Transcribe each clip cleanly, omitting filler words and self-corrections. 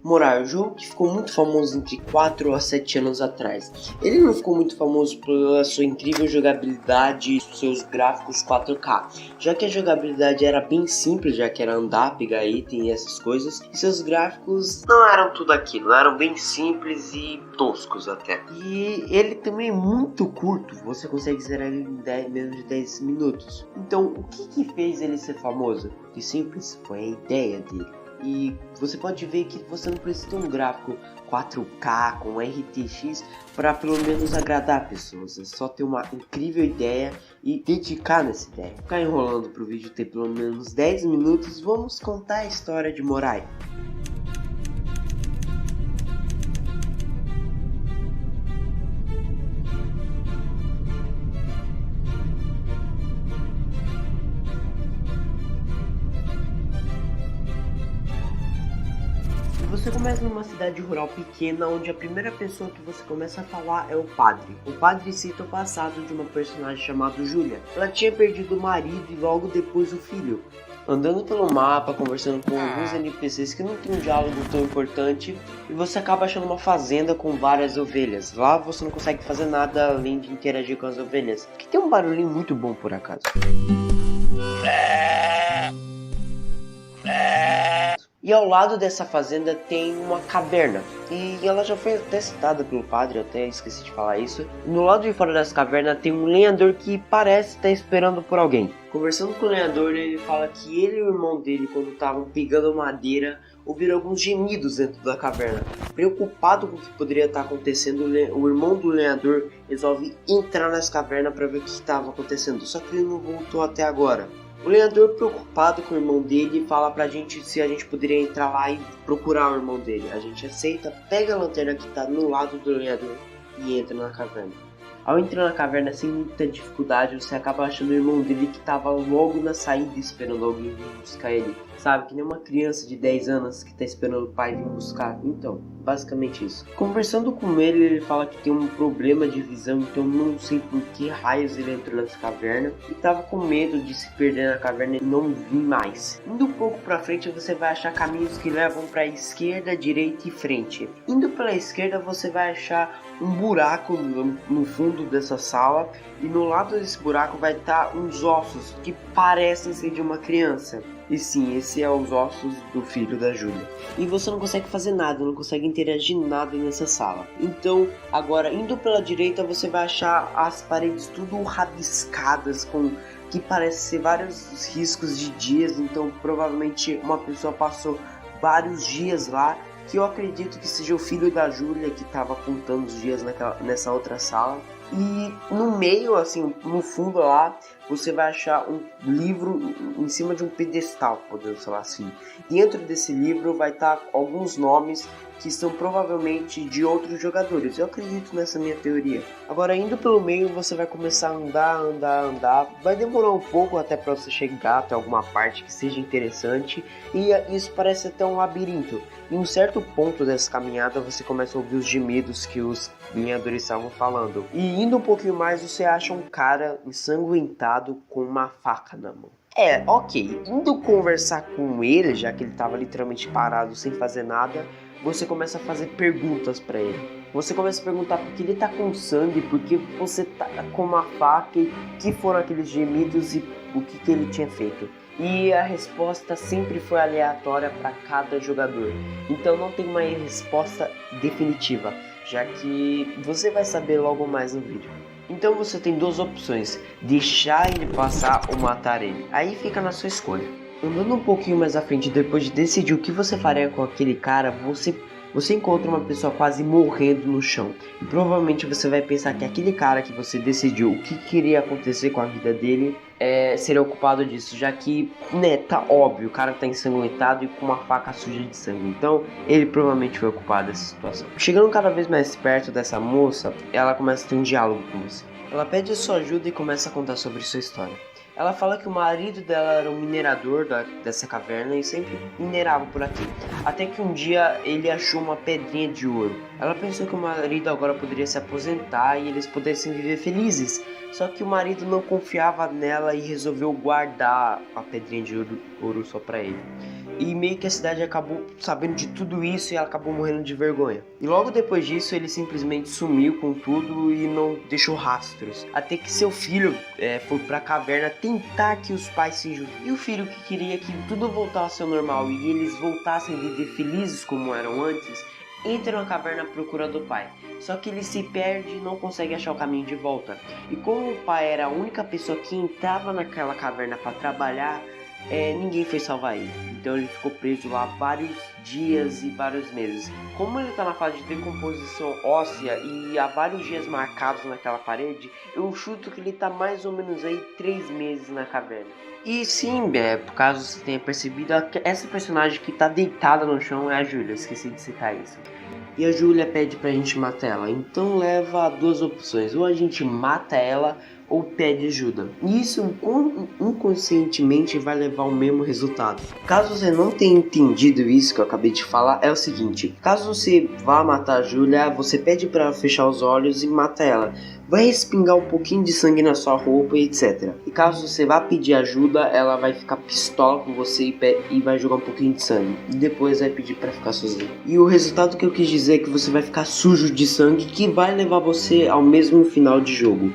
Morar, é um jogo que ficou muito famoso entre 4 a 7 anos atrás. Ele não ficou muito famoso pela sua incrível jogabilidade e seus gráficos 4K, já que a jogabilidade era bem simples, já que era andar, pegar item e essas coisas, e seus gráficos não eram tudo aquilo, eram bem simples e toscos até. E ele também é muito curto, você consegue zerar ele em menos de 10 minutos. Então, o que fez ele ser famoso? Que simples, foi a ideia dele. E você pode ver que você não precisa ter um gráfico 4K com RTX para pelo menos agradar pessoas. É só ter uma incrível ideia e dedicar nessa ideia. Ficar enrolando para o vídeo ter pelo menos 10 minutos, vamos contar a história de Morai. Você começa numa cidade rural pequena, onde a primeira pessoa que você começa a falar é o padre. O padre cita o passado de uma personagem chamada Julia. Ela tinha perdido o marido e logo depois o filho. Andando pelo mapa, conversando com alguns NPCs que não tem um diálogo tão importante, e você acaba achando uma fazenda com várias ovelhas. Lá você não consegue fazer nada além de interagir com as ovelhas, que tem um barulhinho muito bom por acaso. E ao lado dessa fazenda tem uma caverna, e ela já foi até citada pelo padre, eu até esqueci de falar isso. No lado de fora dessa caverna tem um lenhador que parece estar esperando por alguém. Conversando com o lenhador, ele fala que ele e o irmão dele, quando estavam pegando madeira, ouviram alguns gemidos dentro da caverna. Preocupado com o que poderia estar acontecendo, o irmão do lenhador resolve entrar nessa caverna para ver o que estava acontecendo, só que ele não voltou até agora. O lenhador, preocupado com o irmão dele, fala pra gente se a gente poderia entrar lá e procurar o irmão dele. A gente aceita, pega a lanterna que tá no lado do lenhador e entra na caverna. Ao entrar na caverna sem muita dificuldade, você acaba achando o irmão dele que estava logo na saída esperando alguém vir buscar ele. Sabe, que nem uma criança de 10 anos que está esperando o pai vir buscar. Então, basicamente isso. Conversando com ele, ele fala que tem um problema de visão, então não sei por que raios ele entrou nessa caverna. E estava com medo de se perder na caverna e não vir mais. Indo um pouco pra frente, você vai achar caminhos que levam pra esquerda, direita e frente. Indo pela esquerda, você vai achar um buraco no fundo dessa sala, e no lado desse buraco vai estar uns ossos que parecem ser de uma criança. E sim, esse é os ossos do filho da Julia. E você não consegue fazer nada, não consegue interagir nada nessa sala. Então, agora indo pela direita, você vai achar as paredes tudo rabiscadas com que parece ser vários riscos de dias. Então, provavelmente uma pessoa passou vários dias lá, que eu acredito que seja o filho da Julia que estava contando os dias nessa outra sala. E no meio, assim, no fundo lá, você vai achar um livro em cima de um pedestal, podemos falar assim. Dentro desse livro vai estar alguns nomes que são provavelmente de outros jogadores. Eu acredito nessa minha teoria. Agora, indo pelo meio, você vai começar a andar. Vai demorar um pouco até para você chegar até alguma parte que seja interessante. E isso parece até um labirinto. Em um certo ponto dessa caminhada, você começa a ouvir os gemidos que os lenhadores estavam falando. E indo um pouquinho mais, você acha um cara ensanguentado com uma faca na mão. Ok. Indo conversar com ele, já que ele estava literalmente parado sem fazer nada, você começa a fazer perguntas para ele. Você começa a perguntar por que ele tá com sangue, por que você tá com uma faca, e que foram aqueles gemidos e o que ele tinha feito. E a resposta sempre foi aleatória para cada jogador. Então não tem uma resposta definitiva, já que você vai saber logo mais no vídeo. Então você tem duas opções: deixar ele passar ou matar ele. Aí fica na sua escolha. Andando um pouquinho mais à frente, depois de decidir o que você faria com aquele cara, você encontra uma pessoa quase morrendo no chão. E provavelmente você vai pensar que aquele cara que você decidiu o que queria acontecer com a vida dele seria o culpado disso, já que, né, tá óbvio, o cara tá ensanguentado e com uma faca suja de sangue. Então, ele provavelmente foi o culpado dessa situação. Chegando cada vez mais perto dessa moça, ela começa a ter um diálogo com você. Ela pede sua ajuda e começa a contar sobre sua história. Ela fala que o marido dela era um minerador dessa caverna e sempre minerava por aqui. Até que um dia ele achou uma pedrinha de ouro. Ela pensou que o marido agora poderia se aposentar e eles pudessem viver felizes. Só que o marido não confiava nela e resolveu guardar a pedrinha de ouro só pra ele. e meio que a cidade acabou sabendo de tudo isso e ela acabou morrendo de vergonha. E logo depois disso ele simplesmente sumiu com tudo e não deixou rastros. Até que seu filho foi pra caverna tentar que os pais se juntassem. E o filho que queria que tudo voltasse ao normal e eles voltassem a viver felizes como eram antes, entra na caverna à procura do pai. Só que ele se perde e não consegue achar o caminho de volta. E como o pai era a única pessoa que entrava naquela caverna para trabalhar, ninguém foi salvar ele. Então ele ficou preso lá vários dias e vários meses. Como ele está na fase de decomposição óssea e há vários dias marcados naquela parede, eu chuto que ele está mais ou menos aí 3 meses na caverna. E sim, por caso você tenha percebido, essa personagem que tá deitada no chão é a Júlia, esqueci de citar isso. E a Júlia pede pra gente matar ela, então leva a 2 opções, ou a gente mata ela ou pede ajuda. E isso inconscientemente vai levar ao mesmo resultado. Caso você não tenha entendido isso que eu acabei de falar, é o seguinte: caso você vá matar a Júlia, você pede pra ela fechar os olhos e mata ela. Vai respingar um pouquinho de sangue na sua roupa e etc. E caso você vá pedir ajuda, ela vai ficar pistola com você e vai jogar um pouquinho de sangue. E depois vai pedir pra ficar sozinho. E o resultado que eu quis dizer é que você vai ficar sujo de sangue, que vai levar você ao mesmo final de jogo.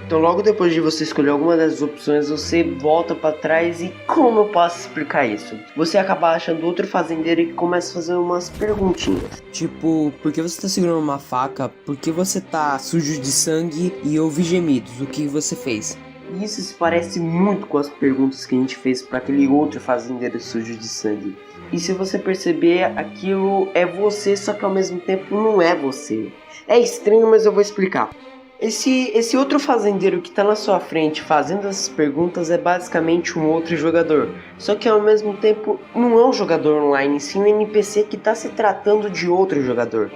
Então logo depois de você escolher alguma das opções, você volta pra trás e como eu posso explicar isso? Você acaba achando outro fazendeiro e começa a fazer umas perguntinhas. Tipo, por que você tá segurando uma faca? Por que você tá sujo de sangue e ouvi gemidos? O que você fez? E isso se parece muito com as perguntas que a gente fez para aquele outro fazendeiro sujo de sangue. E se você perceber, aquilo é você, só que ao mesmo tempo não é você. É estranho, mas eu vou explicar. Esse outro fazendeiro que está na sua frente fazendo essas perguntas é basicamente um outro jogador. Só que ao mesmo tempo não é um jogador online, sim um NPC que está se tratando de outro jogador.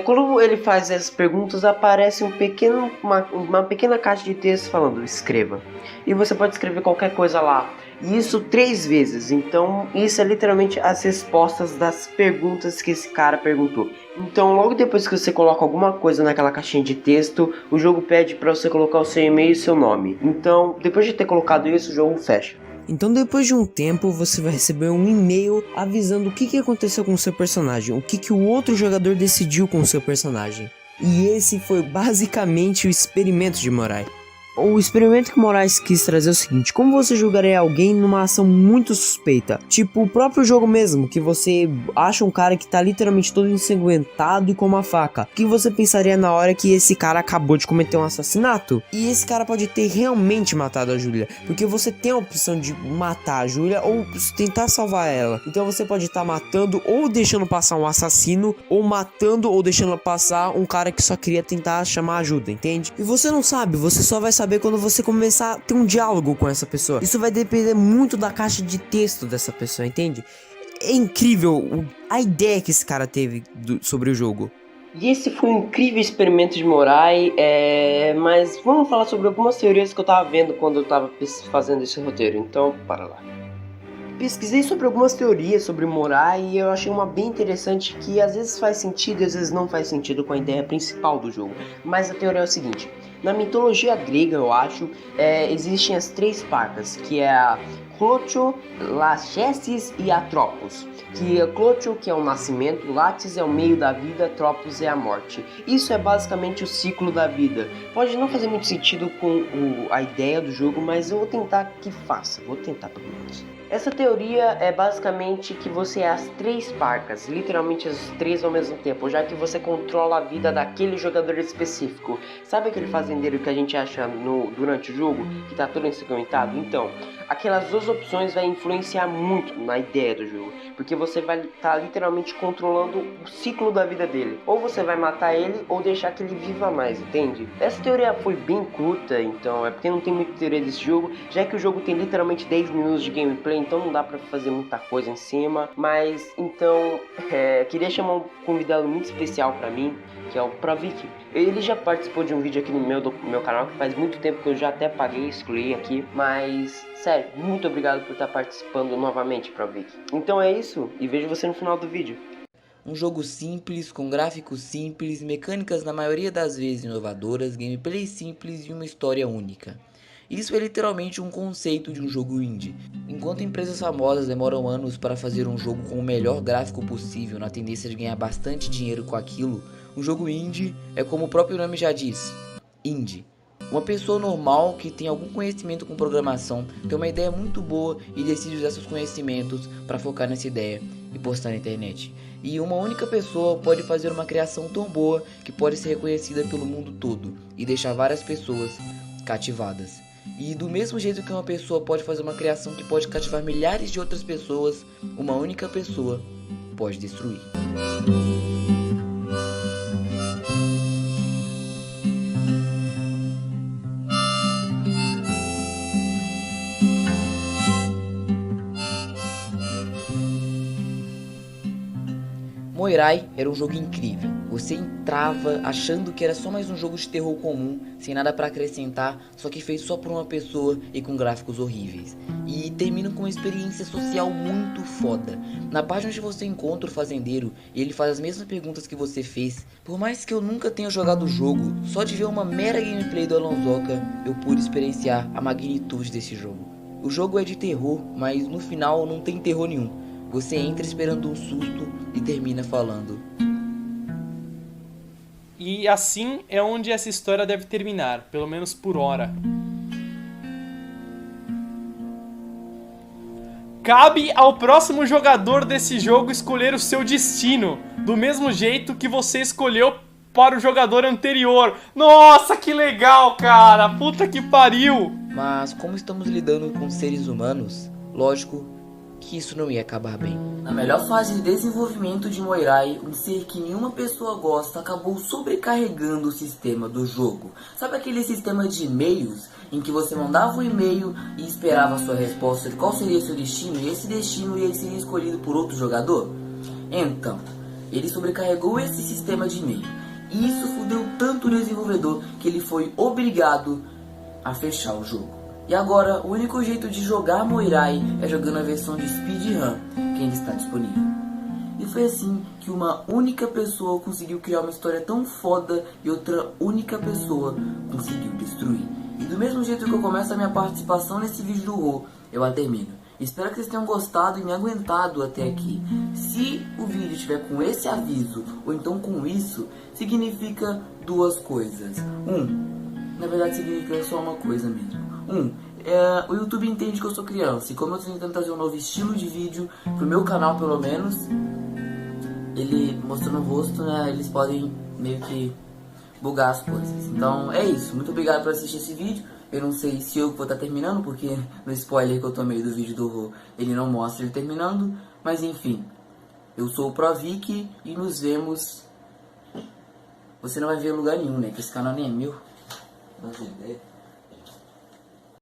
Quando ele faz essas perguntas, aparece uma pequena caixa de texto falando escreva. E você pode escrever qualquer coisa lá. E isso 3 vezes. Então isso é literalmente as respostas das perguntas que esse cara perguntou. Então logo depois que você coloca alguma coisa naquela caixinha de texto, o jogo pede para você colocar o seu e-mail e seu nome. Então depois de ter colocado isso, o jogo fecha. Então depois de um tempo você vai receber um e-mail avisando o que aconteceu com o seu personagem, o que o outro jogador decidiu com o seu personagem. E esse foi basicamente o experimento de Morai. O experimento que Moraes quis trazer é o seguinte: como você julgaria alguém numa ação muito suspeita? Tipo o próprio jogo mesmo, que você acha um cara que tá literalmente todo ensanguentado e com uma faca. O que você pensaria na hora que esse cara acabou de cometer um assassinato? E esse cara pode ter realmente matado a Júlia, porque você tem a opção de matar a Júlia ou tentar salvar ela. Então você pode estar matando ou deixando passar um assassino, ou matando ou deixando passar um cara que só queria tentar chamar ajuda, entende? E você não sabe, você só vai saber quando você começar a ter um diálogo com essa pessoa. Isso vai depender muito da caixa de texto dessa pessoa, entende? É incrível a ideia que esse cara teve sobre o jogo. E esse foi um incrível experimento de Morai, mas vamos falar sobre algumas teorias que eu tava vendo quando eu tava fazendo esse roteiro, então para lá. Pesquisei sobre algumas teorias sobre Morai e eu achei uma bem interessante que às vezes faz sentido e às vezes não faz sentido com a ideia principal do jogo. Mas a teoria é o seguinte: na mitologia grega, eu acho, existem as 3 parcas, que é a Clotho, Lachesis e Atropos. Que é Clotho, que é o nascimento, Lattes é o meio da vida, Tropos é a morte. Isso é basicamente o ciclo da vida. Pode não fazer muito sentido com a ideia do jogo, mas eu vou tentar que faça. Vou tentar pelo menos. Essa teoria é basicamente que você é as 3 parcas, literalmente as 3 ao mesmo tempo, já que você controla a vida daquele jogador específico. Sabe aquele fazendeiro que a gente acha durante o jogo, que tá todo ensanguentado? Então, aquelas 2 opções vai influenciar muito na ideia do jogo, porque você vai estar literalmente controlando o ciclo da vida dele. Ou você vai matar ele, ou deixar que ele viva mais, entende? Essa teoria foi bem curta, então é porque não tem muita teoria desse jogo, já que o jogo tem literalmente 10 minutos de gameplay, então não dá pra fazer muita coisa em cima. Mas então, queria chamar um convidado muito especial pra mim, que é o Provik. Ele já participou de um vídeo aqui no meu canal, que faz muito tempo que eu já até paguei, excluí aqui, mas sério, muito obrigado por estar participando novamente, Provik. Então é isso, e vejo você no final do vídeo. Um jogo simples, com gráficos simples, mecânicas na maioria das vezes inovadoras, gameplay simples e uma história única. Isso é literalmente um conceito de um jogo indie. Enquanto empresas famosas demoram anos para fazer um jogo com o melhor gráfico possível, na tendência de ganhar bastante dinheiro com aquilo, um jogo indie é como o próprio nome já diz, indie. Uma pessoa normal que tem algum conhecimento com programação, tem uma ideia muito boa e decide usar seus conhecimentos para focar nessa ideia e postar na internet. E uma única pessoa pode fazer uma criação tão boa que pode ser reconhecida pelo mundo todo e deixar várias pessoas cativadas. E do mesmo jeito que uma pessoa pode fazer uma criação que pode cativar milhares de outras pessoas, uma única pessoa pode destruir. Moirai era um jogo incrível. Você entrava achando que era só mais um jogo de terror comum, sem nada para acrescentar, só que feito só por uma pessoa e com gráficos horríveis. E termina com uma experiência social muito foda. Na página onde você encontra o fazendeiro, ele faz as mesmas perguntas que você fez. Por mais que eu nunca tenha jogado o jogo, só de ver uma mera gameplay do Alonsoca, eu pude experienciar a magnitude desse jogo. O jogo é de terror, mas no final não tem terror nenhum. Você entra esperando um susto e termina falando. E assim é onde essa história deve terminar, pelo menos por hora. Cabe ao próximo jogador desse jogo escolher o seu destino, do mesmo jeito que você escolheu para o jogador anterior. Nossa, que legal, cara! Puta que pariu! Mas como estamos lidando com seres humanos, lógico que isso não ia acabar bem. Na melhor fase de desenvolvimento de Moirai, um ser que nenhuma pessoa gosta acabou sobrecarregando o sistema do jogo. Sabe aquele sistema de e-mails em que você mandava um e-mail e esperava a sua resposta de qual seria seu destino, e esse destino ia ser escolhido por outro jogador? Então, ele sobrecarregou esse sistema de e-mail. E isso fudeu tanto o desenvolvedor que ele foi obrigado a fechar o jogo. E agora, o único jeito de jogar Moirai é jogando a versão de speedrun, que ainda está disponível. E foi assim que uma única pessoa conseguiu criar uma história tão foda e outra única pessoa conseguiu destruir. E do mesmo jeito que eu começo a minha participação nesse vídeo do Rô, eu a termino. Espero que vocês tenham gostado e me aguentado até aqui. Se o vídeo estiver com esse aviso, ou então com isso, significa duas coisas. Na verdade significa só uma coisa mesmo. O YouTube entende que eu sou criança, e como eu estou tentando trazer um novo estilo de vídeo pro meu canal, pelo menos, ele mostrando o rosto, né, eles podem meio que bugar as coisas. Então é isso, muito obrigado por assistir esse vídeo. Eu não sei se eu vou estar terminando, porque no spoiler que eu tomei do vídeo do Rô, ele não mostra ele terminando, mas enfim. Eu sou o Provic e nos vemos. Você não vai ver em lugar nenhum, né, que esse canal nem é meu. Não tem ideia.